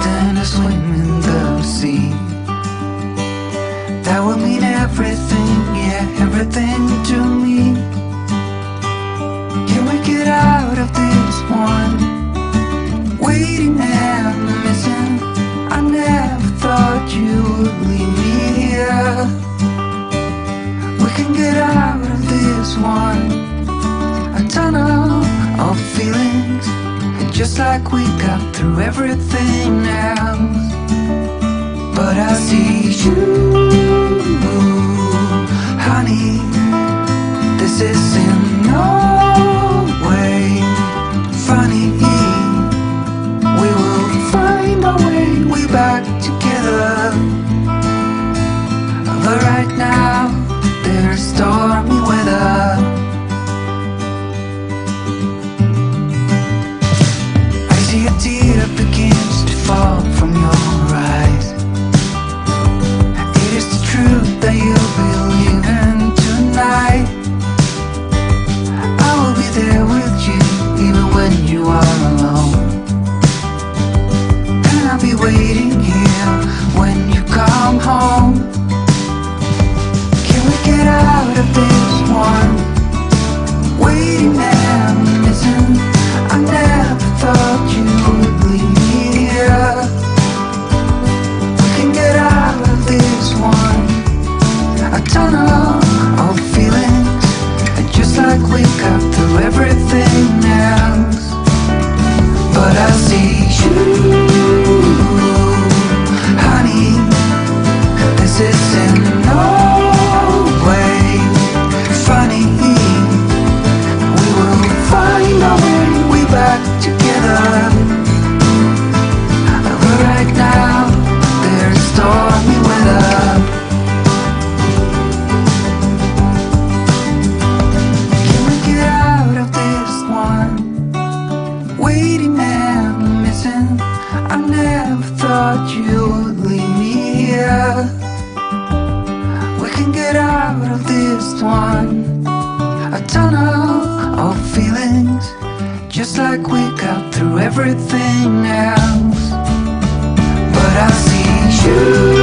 than a swim in the sea. That would mean everything, yeah, everything to me. Can we get out of this one? Waiting and missing. I never thought you would leave me here. We can get out of this one. A tunnel of feelings, just like we got through everything else. But I see you, honey. This is in no way funny. We will find our way back together. But right now there's stormy weather. I see a tear begins to fall from your eyes. It is the truth that you believe in tonight. I will be there with you even when you are alone. And I'll be waiting here when you come home. Can we get out of this one? Waiting and missing. I never thought you would leave me here. We can get out of this one. A tunnel of feelings, just like we got through everything else. But I see you, honey. This is in no way funny. We will find our way back together. But right now there's stormy weather. Can we get out of this one? Waiting and missing. I never thought you would leave me here. We can get out of this one. A tunnel of feelings, just like we got through everything else. But I see you.